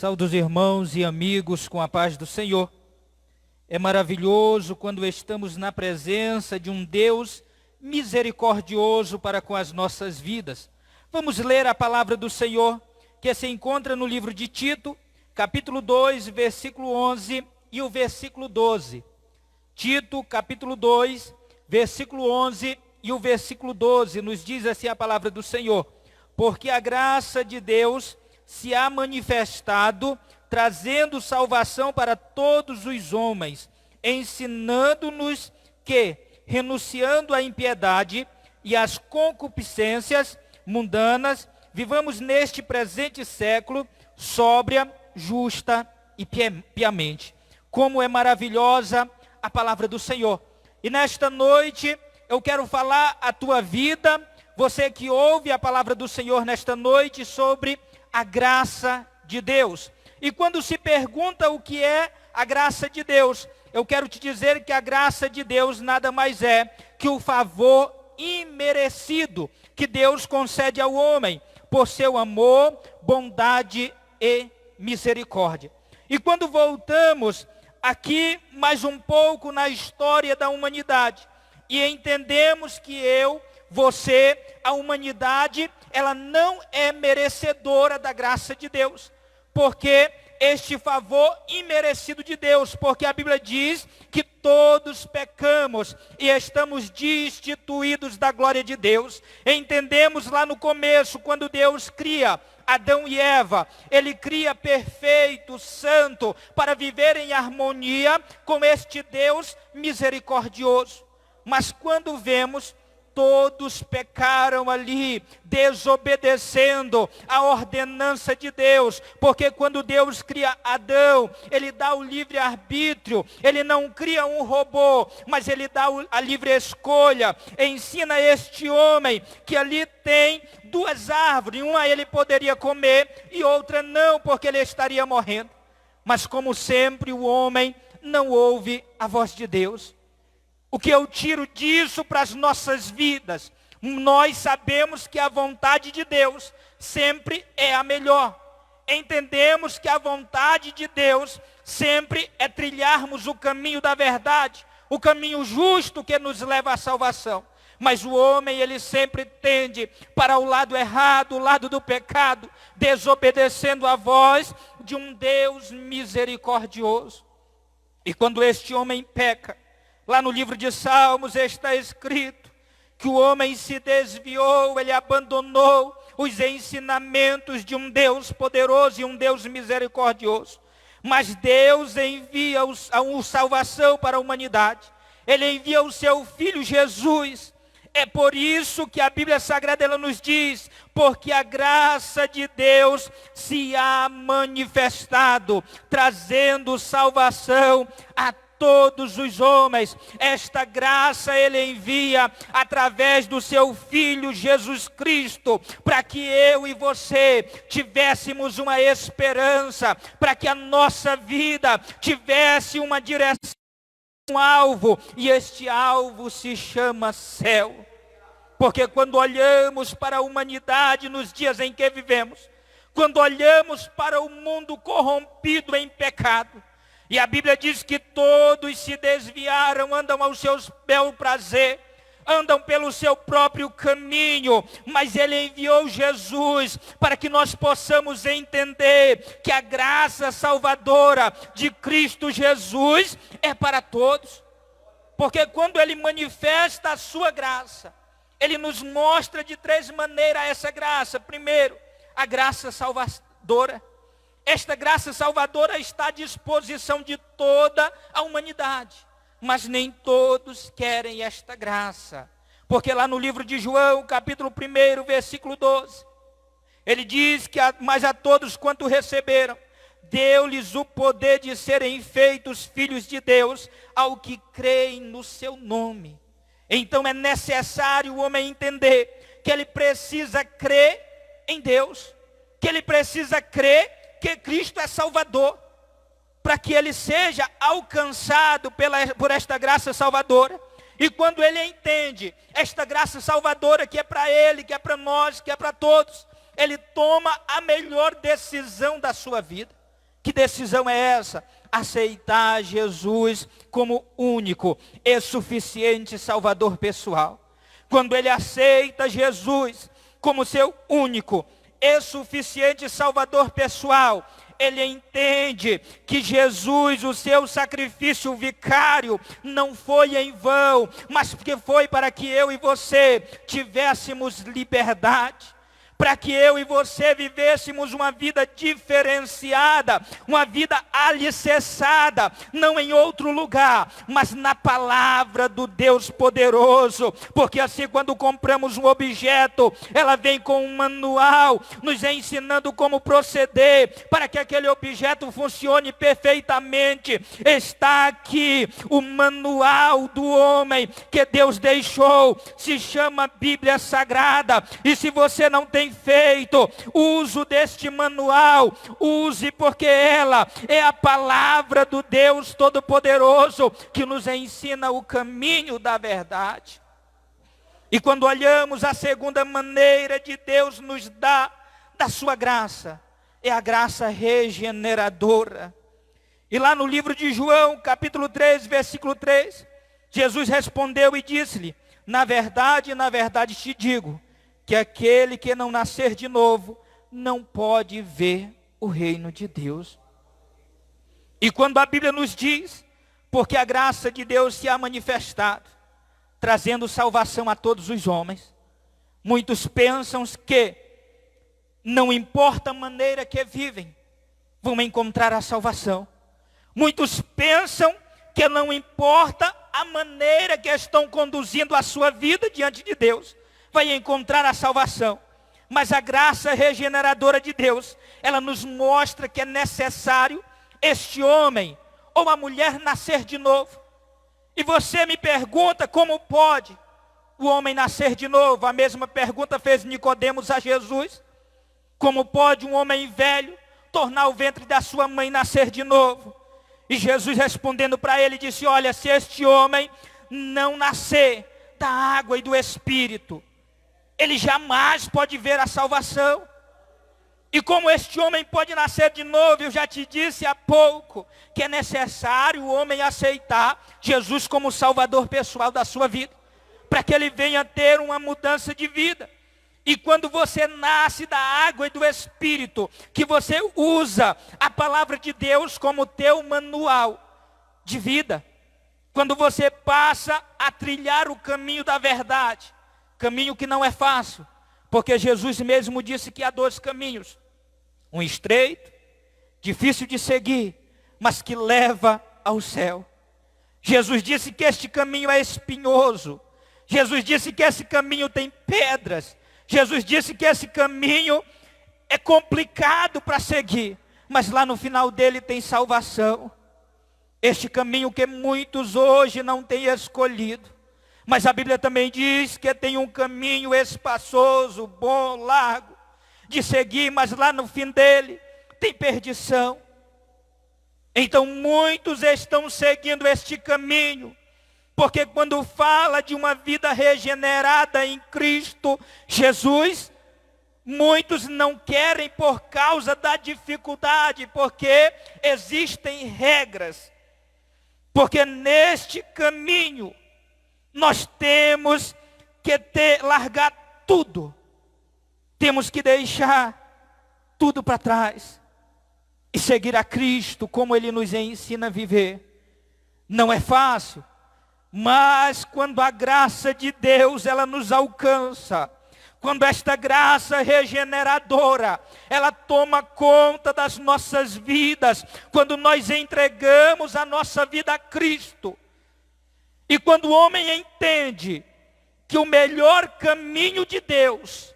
Saúdo os irmãos e amigos com a paz do Senhor. É maravilhoso quando estamos na presença de um Deus misericordioso para com as nossas vidas. Vamos ler a palavra do Senhor, que se encontra no livro de Tito, capítulo 2, versículo 11 e o versículo 12. Tito, capítulo 2, versículo 11 e o versículo 12, nos diz assim a palavra do Senhor: porque a graça de Deus se há manifestado, trazendo salvação para todos os homens, ensinando-nos que, renunciando à impiedade e às concupiscências mundanas, vivamos neste presente século sóbria, justa e piamente. Como é maravilhosa a palavra do Senhor. E nesta noite eu quero falar a tua vida, você que ouve a palavra do Senhor nesta noite, sobre a graça de Deus. E quando se pergunta o que é a graça de Deus, eu quero te dizer que a graça de Deus nada mais é que o favor imerecido que Deus concede ao homem por seu amor, bondade e misericórdia. E quando voltamos aqui mais um pouco na história da humanidade e entendemos que você, a humanidade, ela não é merecedora da graça de Deus, porque este favor imerecido de Deus, porque a Bíblia diz que todos pecamos e estamos destituídos da glória de Deus. Entendemos lá no começo, quando Deus cria Adão e Eva, Ele cria perfeito, santo, para viver em harmonia com este Deus misericordioso. Mas quando vemos, todos pecaram ali, desobedecendo a ordenança de Deus, porque quando Deus cria Adão, Ele dá o livre-arbítrio, Ele não cria um robô, mas Ele dá a livre escolha, ensina este homem que ali tem duas árvores, uma ele poderia comer e outra não, porque ele estaria morrendo. Mas como sempre o homem não ouve a voz de Deus. O que eu tiro disso para as nossas vidas? Nós sabemos que a vontade de Deus sempre é a melhor. Entendemos que a vontade de Deus sempre é trilharmos o caminho da verdade, o caminho justo que nos leva à salvação. Mas o homem, ele sempre tende para o lado errado, o lado do pecado, desobedecendo a voz de um Deus misericordioso. E quando este homem peca, lá no livro de Salmos está escrito que o homem se desviou, ele abandonou os ensinamentos de um Deus poderoso e um Deus misericordioso. Mas Deus envia a salvação para a humanidade. Ele envia o seu Filho Jesus. É por isso que a Bíblia Sagrada ela nos diz, porque a graça de Deus se há manifestado, trazendo salvação a todos os homens. Esta graça Ele envia através do seu Filho Jesus Cristo, para que eu e você tivéssemos uma esperança, para que a nossa vida tivesse uma direção, um alvo, e este alvo se chama céu. Porque quando olhamos para a humanidade nos dias em que vivemos, quando olhamos para o mundo corrompido em pecado, e a Bíblia diz que todos se desviaram, andam ao seu bel prazer, andam pelo seu próprio caminho, mas Ele enviou Jesus para que nós possamos entender que a graça salvadora de Cristo Jesus é para todos. Porque quando Ele manifesta a sua graça, Ele nos mostra de três maneiras essa graça. Primeiro, a graça salvadora. Esta graça salvadora está à disposição de toda a humanidade. Mas nem todos querem esta graça. Porque lá no livro de João, capítulo 1, versículo 12, ele diz que mas a todos quanto receberam, deu-lhes o poder de serem feitos filhos de Deus, ao que creem no seu nome. Então é necessário o homem entender que ele precisa crer em Deus, que ele precisa crer que Cristo é Salvador, para que ele seja alcançado por esta graça salvadora. E quando ele entende esta graça salvadora que é para ele, que é para nós, que é para todos, ele toma a melhor decisão da sua vida. Que decisão é essa? Aceitar Jesus como único e suficiente Salvador pessoal. Quando ele aceita Jesus como seu único e suficiente Salvador pessoal, ele entende que Jesus, o seu sacrifício vicário, não foi em vão, mas porque foi para que eu e você tivéssemos liberdade. Para que eu e você vivêssemos uma vida diferenciada, uma vida alicerçada, não em outro lugar, mas na palavra do Deus poderoso. Porque assim, quando compramos um objeto, ela vem com um manual, nos ensinando como proceder, para que aquele objeto funcione perfeitamente. Está aqui o manual do homem que Deus deixou, se chama Bíblia Sagrada. E se você não tem feito uso deste manual, use, porque ela é a palavra do Deus Todo-Poderoso que nos ensina o caminho da verdade. E quando olhamos a segunda maneira de Deus nos dar da sua graça, é a graça regeneradora. E lá no livro de João, capítulo 3, versículo 3, Jesus respondeu e disse-lhe: na verdade te digo, que aquele que não nascer de novo, não pode ver o reino de Deus. E quando a Bíblia nos diz, porque a graça de Deus se há manifestado, trazendo salvação a todos os homens, muitos pensam que, não importa a maneira que vivem, vão encontrar a salvação. Muitos pensam que não importa a maneira que estão conduzindo a sua vida diante de Deus, vai encontrar a salvação. Mas a graça regeneradora de Deus, ela nos mostra que é necessário este homem ou a mulher nascer de novo. E você me pergunta, como pode o homem nascer de novo? A mesma pergunta fez Nicodemos a Jesus. Como pode um homem velho tornar o ventre da sua mãe nascer de novo? E Jesus respondendo para ele disse: olha, se este homem não nascer da água e do Espírito, ele jamais pode ver a salvação. E como este homem pode nascer de novo, eu já te disse há pouco, que é necessário o homem aceitar Jesus como Salvador pessoal da sua vida, para que ele venha ter uma mudança de vida. E quando você nasce da água e do Espírito, que você usa a palavra de Deus como teu manual de vida, quando você passa a trilhar o caminho da verdade, caminho que não é fácil, porque Jesus mesmo disse que há dois caminhos, um estreito, difícil de seguir, mas que leva ao céu. Jesus disse que este caminho é espinhoso, Jesus disse que esse caminho tem pedras, Jesus disse que esse caminho é complicado para seguir, mas lá no final dele tem salvação. Este caminho que muitos hoje não têm escolhido, mas a Bíblia também diz que tem um caminho espaçoso, bom, largo, de seguir, mas lá no fim dele tem perdição. Então muitos estão seguindo este caminho, porque quando fala de uma vida regenerada em Cristo Jesus, muitos não querem por causa da dificuldade, porque existem regras. Porque neste caminho, nós temos que largar tudo. Temos que deixar tudo para trás. E seguir a Cristo como Ele nos ensina a viver. Não é fácil. Mas quando a graça de Deus, ela nos alcança. Quando esta graça regeneradora, ela toma conta das nossas vidas. Quando nós entregamos a nossa vida a Cristo. E quando o homem entende que o melhor caminho de Deus,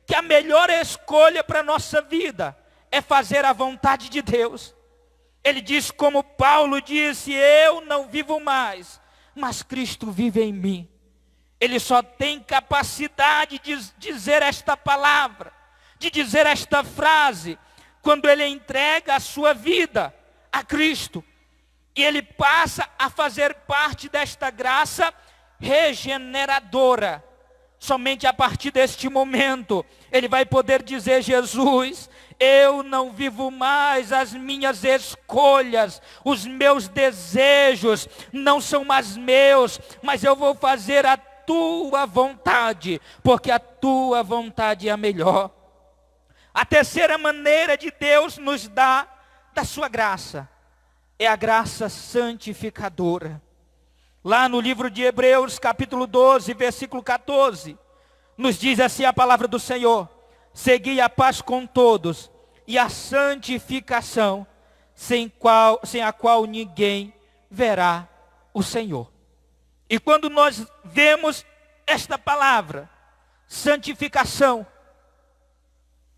que a melhor escolha para a nossa vida, é fazer a vontade de Deus. Ele diz como Paulo disse: eu não vivo mais, mas Cristo vive em mim. Ele só tem capacidade de dizer esta palavra, de dizer esta frase, quando ele entrega a sua vida a Cristo. E ele passa a fazer parte desta graça regeneradora. Somente a partir deste momento, ele vai poder dizer: Jesus, eu não vivo mais as minhas escolhas, os meus desejos não são mais meus, mas eu vou fazer a tua vontade, porque a tua vontade é a melhor. A terceira maneira de Deus nos dar da sua graça é a graça santificadora. Lá no livro de Hebreus, capítulo 12, versículo 14, nos diz assim a palavra do Senhor: segui a paz com todos e a santificação, sem a qual ninguém verá o Senhor. E quando nós vemos esta palavra, santificação,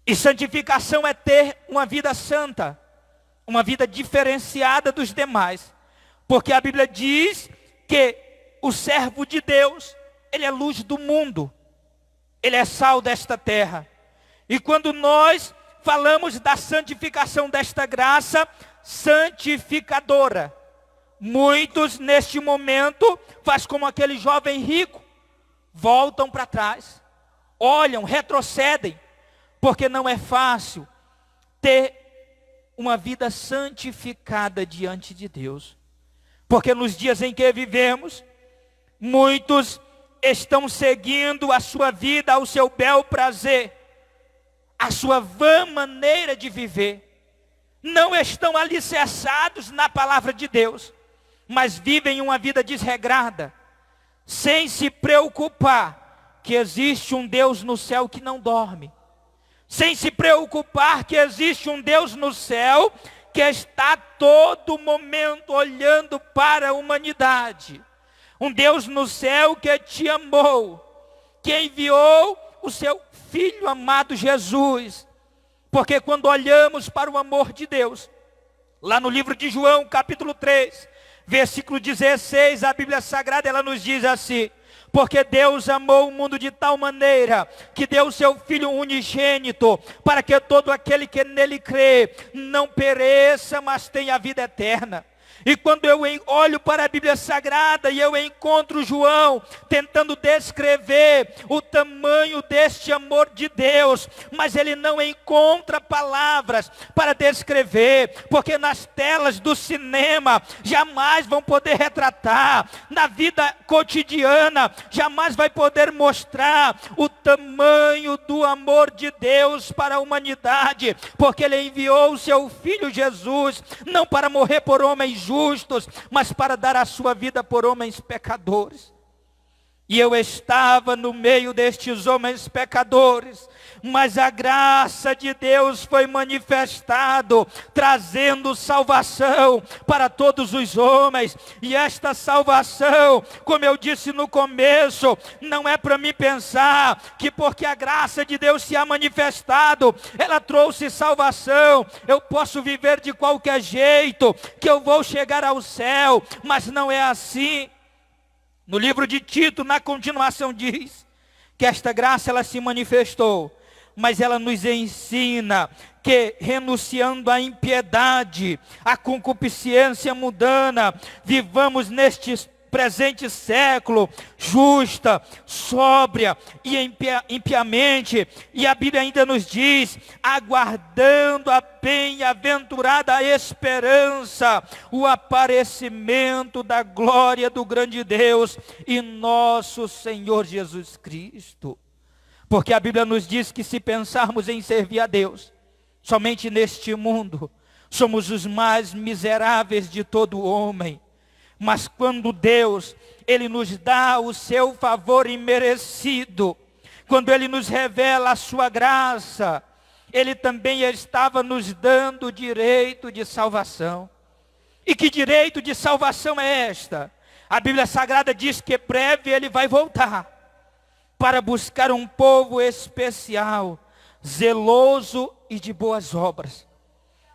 e santificação é ter uma vida santa, uma vida diferenciada dos demais, porque a Bíblia diz que o servo de Deus, ele é luz do mundo, ele é sal desta terra. E quando nós falamos da santificação desta graça santificadora, muitos neste momento faz como aquele jovem rico, voltam para trás, olham, retrocedem, porque não é fácil ter uma vida santificada diante de Deus. Porque nos dias em que vivemos, muitos estão seguindo a sua vida ao seu bel prazer, a sua vã maneira de viver. Não estão alicerçados na palavra de Deus, mas vivem uma vida desregrada, sem se preocupar que existe um Deus no céu que não dorme, sem se preocupar que existe um Deus no céu que está a todo momento olhando para a humanidade. Um Deus no céu que te amou, que enviou o seu Filho amado Jesus. Porque quando olhamos para o amor de Deus, lá no livro de João, capítulo 3, versículo 16, a Bíblia Sagrada, ela nos diz assim: porque Deus amou o mundo de tal maneira, que deu o seu Filho unigênito, para que todo aquele que nele crê, não pereça, mas tenha a vida eterna. E quando eu olho para a Bíblia Sagrada e eu encontro João tentando descrever o tamanho deste amor de Deus, mas ele não encontra palavras para descrever, porque nas telas do cinema jamais vão poder retratar, na vida cotidiana jamais vai poder mostrar o tamanho do amor de Deus para a humanidade, porque ele enviou o seu Filho Jesus, não para morrer por homens justos, mas para dar a sua vida por homens pecadores. E eu estava no meio destes homens pecadores, mas a graça de Deus foi manifestado, trazendo salvação para todos os homens. E esta salvação, como eu disse no começo, não é para mim pensar que porque a graça de Deus se ha manifestado, ela trouxe salvação, eu posso viver de qualquer jeito, que eu vou chegar ao céu, mas não é assim. No livro de Tito, na continuação, diz que esta graça ela se manifestou, mas ela nos ensina que, renunciando à impiedade, à concupiscência mundana, vivamos neste presente século justa, sóbria e impiamente. E a Bíblia ainda nos diz: aguardando a bem-aventurada esperança, o aparecimento da glória do grande Deus e nosso Senhor Jesus Cristo. Porque a Bíblia nos diz que se pensarmos em servir a Deus somente neste mundo, somos os mais miseráveis de todo homem. Mas quando Deus, Ele nos dá o seu favor imerecido, quando Ele nos revela a sua graça, Ele também estava nos dando direito de salvação. E que direito de salvação é esta? A Bíblia Sagrada diz que breve Ele vai voltar para buscar um povo especial, zeloso e de boas obras.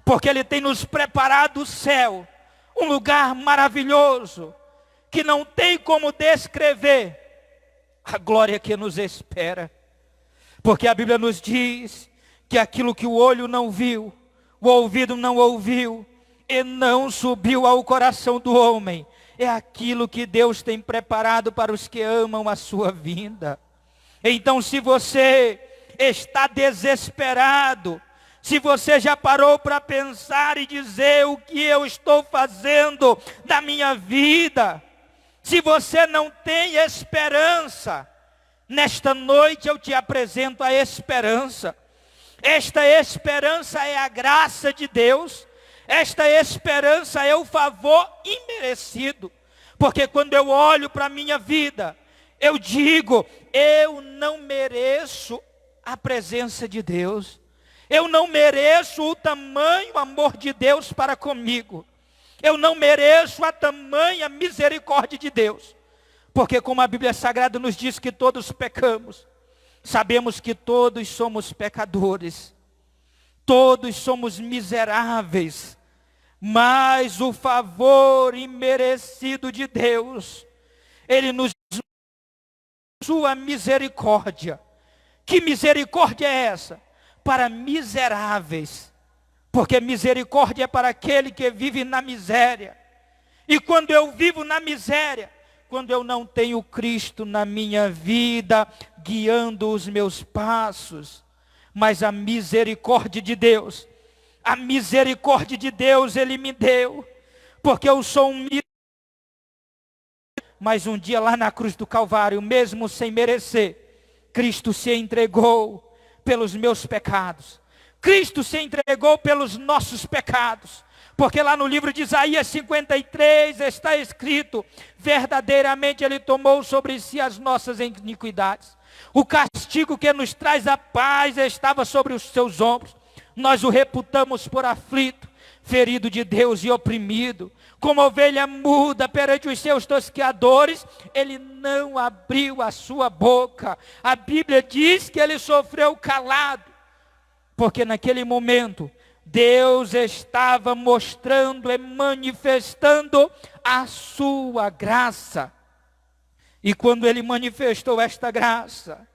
Porque Ele tem nos preparado o céu, um lugar maravilhoso, que não tem como descrever a glória que nos espera. Porque a Bíblia nos diz que aquilo que o olho não viu, o ouvido não ouviu, e não subiu ao coração do homem, é aquilo que Deus tem preparado para os que amam a sua vinda. Então, se você está desesperado, Se você já parou para pensar e dizer o que eu estou fazendo da minha vida, se você não tem esperança, nesta noite eu te apresento a esperança. Esta esperança é a graça de Deus. Esta esperança é o favor imerecido. Porque quando eu olho para a minha vida, eu digo, eu não mereço a presença de Deus. Eu não mereço o tamanho amor de Deus para comigo. Eu não mereço a tamanha misericórdia de Deus. Porque como a Bíblia Sagrada nos diz que todos pecamos, sabemos que todos somos pecadores. Todos somos miseráveis. Mas o favor imerecido de Deus, Ele nos dá sua misericórdia. Que misericórdia é essa? Para miseráveis, porque misericórdia é para aquele que vive na miséria. E quando eu vivo na miséria, quando eu não tenho Cristo na minha vida, guiando os meus passos, mas a misericórdia de Deus, Ele me deu, porque eu sou um mas um dia lá na cruz do Calvário, mesmo sem merecer, Cristo se entregou pelos meus pecados. Cristo se entregou pelos nossos pecados. Porque lá no livro de Isaías 53 está escrito, verdadeiramente Ele tomou sobre si as nossas iniquidades. O castigo que nos traz a paz estava sobre os seus ombros. Nós o reputamos por aflito, ferido de Deus e oprimido. Como ovelha muda perante os seus tosqueadores, Ele não abriu a sua boca. A Bíblia diz que Ele sofreu calado, porque naquele momento, Deus estava mostrando e manifestando a sua graça. E quando Ele manifestou esta graça,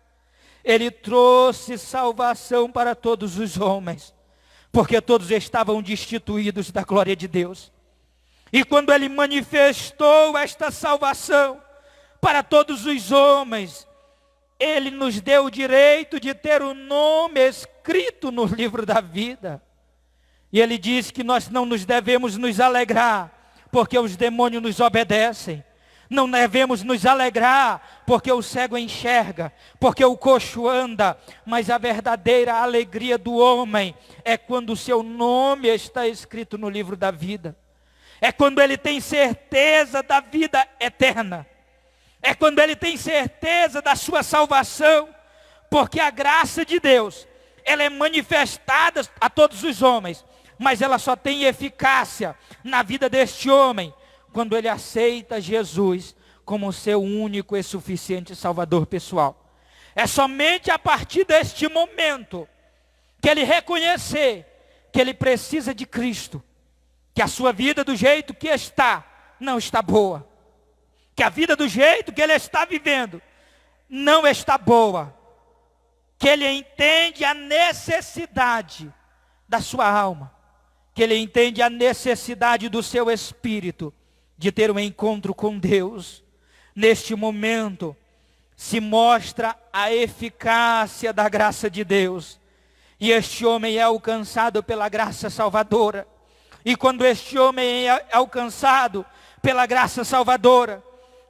Ele trouxe salvação para todos os homens, porque todos estavam destituídos da glória de Deus. E quando Ele manifestou esta salvação para todos os homens, Ele nos deu o direito de ter o nome escrito no livro da vida. E Ele diz que nós não nos devemos nos alegrar, porque os demônios nos obedecem. Não devemos nos alegrar, porque o cego enxerga, porque o coxo anda. Mas a verdadeira alegria do homem é quando o seu nome está escrito no livro da vida. É quando ele tem certeza da vida eterna. É quando ele tem certeza da sua salvação. Porque a graça de Deus, ela é manifestada a todos os homens. Mas ela só tem eficácia na vida deste homem quando ele aceita Jesus como seu único e suficiente Salvador pessoal. É somente a partir deste momento que ele reconhecer que ele precisa de Cristo, que a sua vida do jeito que está, não está boa. Que a vida do jeito que ele está vivendo, não está boa. Que ele entende a necessidade da sua alma. Que ele entende a necessidade do seu espírito de ter um encontro com Deus. Neste momento, se mostra a eficácia da graça de Deus. E este homem é alcançado pela graça salvadora. E quando este homem é alcançado pela graça salvadora,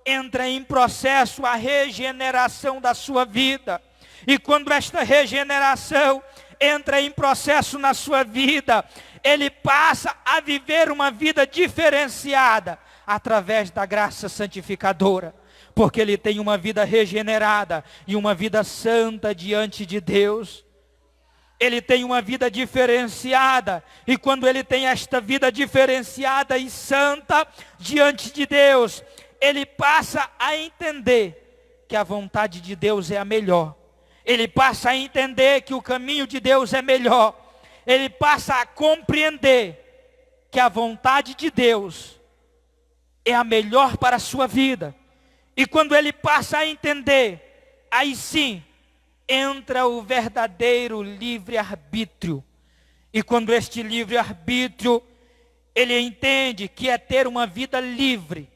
entra em processo a regeneração da sua vida. E quando esta regeneração entra em processo na sua vida, ele passa a viver uma vida diferenciada através da graça santificadora. Porque ele tem uma vida regenerada e uma vida santa diante de Deus. Ele tem uma vida diferenciada, e quando ele tem esta vida diferenciada e santa diante de Deus, ele passa a entender que a vontade de Deus é a melhor. Ele passa a entender que o caminho de Deus é melhor. Ele passa a compreender que a vontade de Deus é a melhor para a sua vida. E quando ele passa a entender, aí sim, entra o verdadeiro livre-arbítrio. E quando este livre-arbítrio, ele entende que é ter uma vida livre,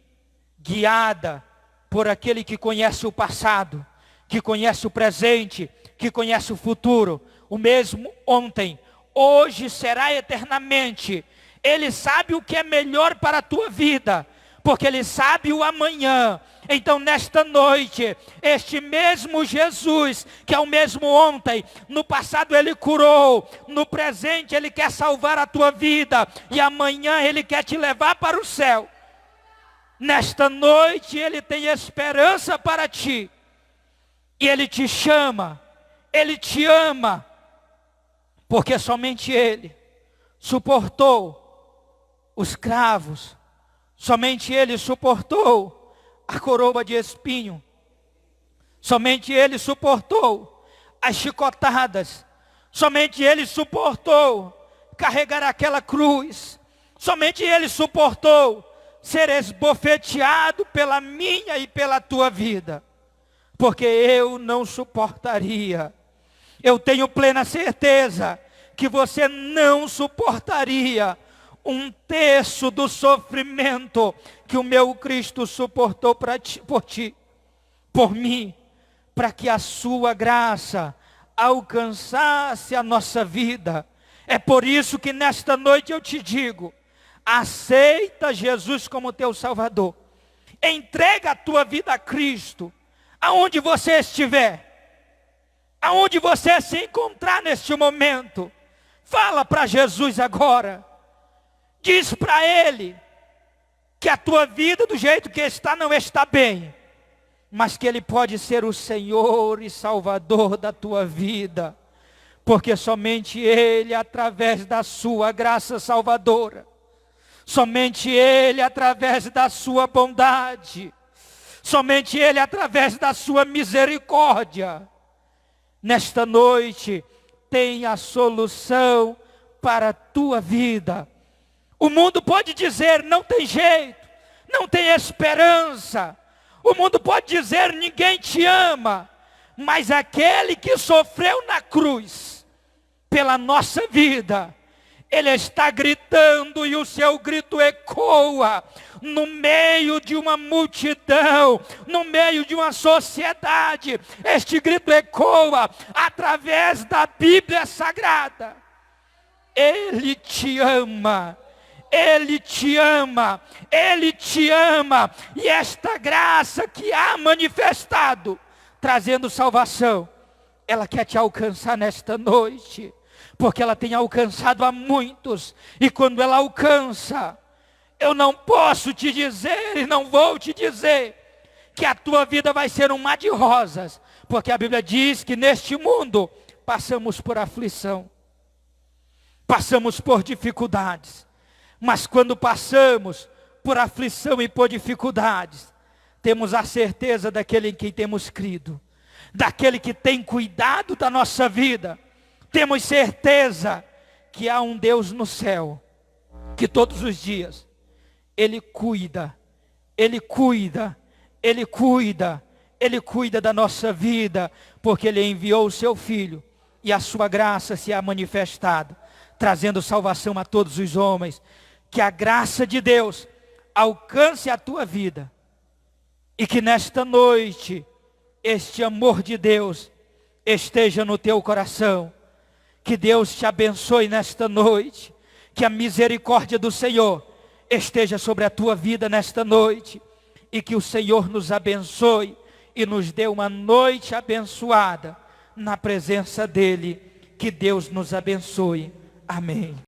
guiada por aquele que conhece o passado, que conhece o presente, que conhece o futuro, o mesmo ontem, hoje será eternamente. Ele sabe o que é melhor para a tua vida, porque Ele sabe o amanhã. Então nesta noite, este mesmo Jesus, que é o mesmo ontem, no passado Ele curou, no presente Ele quer salvar a tua vida, e amanhã Ele quer te levar para o céu. Nesta noite Ele tem esperança para ti, e Ele te chama, Ele te ama, porque somente Ele suportou os cravos, somente Ele suportou a coroa de espinho, somente Ele suportou as chicotadas, somente Ele suportou carregar aquela cruz, somente Ele suportou ser esbofeteado pela minha e pela tua vida, porque eu não suportaria. Eu tenho plena certeza que você não suportaria um terço do sofrimento que o meu Cristo suportou por ti, por mim, para que a sua graça alcançasse a nossa vida. É por isso que nesta noite eu te digo, aceita Jesus como teu Salvador, entrega a tua vida a Cristo, aonde você estiver, aonde você se encontrar neste momento, fala para Jesus agora. Diz para Ele que a tua vida do jeito que está não está bem, mas que Ele pode ser o Senhor e Salvador da tua vida, porque somente Ele, através da sua graça salvadora, somente Ele, através da sua bondade, somente Ele, através da sua misericórdia, nesta noite tem a solução para a tua vida. O mundo pode dizer, não tem jeito, não tem esperança. O mundo pode dizer, ninguém te ama. Mas aquele que sofreu na cruz, pela nossa vida, Ele está gritando e o seu grito ecoa no meio de uma multidão, no meio de uma sociedade. Este grito ecoa através da Bíblia Sagrada. Ele te ama. Ele te ama, Ele te ama, e esta graça que há manifestado, trazendo salvação, ela quer te alcançar nesta noite, porque ela tem alcançado a muitos, e quando ela alcança, eu não posso te dizer e não vou te dizer, que a tua vida vai ser um mar de rosas, porque a Bíblia diz que neste mundo, passamos por aflição, passamos por dificuldades, mas quando passamos por aflição e por dificuldades, temos a certeza daquele em quem temos crido, daquele que tem cuidado da nossa vida. Temos certeza que há um Deus no céu, que todos os dias, Ele cuida, Ele cuida, Ele cuida, Ele cuida da nossa vida, porque Ele enviou o seu Filho, e a sua graça se há manifestado, trazendo salvação a todos os homens. Que a graça de Deus alcance a tua vida, e que nesta noite, este amor de Deus esteja no teu coração. Que Deus te abençoe nesta noite, que a misericórdia do Senhor esteja sobre a tua vida nesta noite, e que o Senhor nos abençoe e nos dê uma noite abençoada na presença dEle. Que Deus nos abençoe. Amém.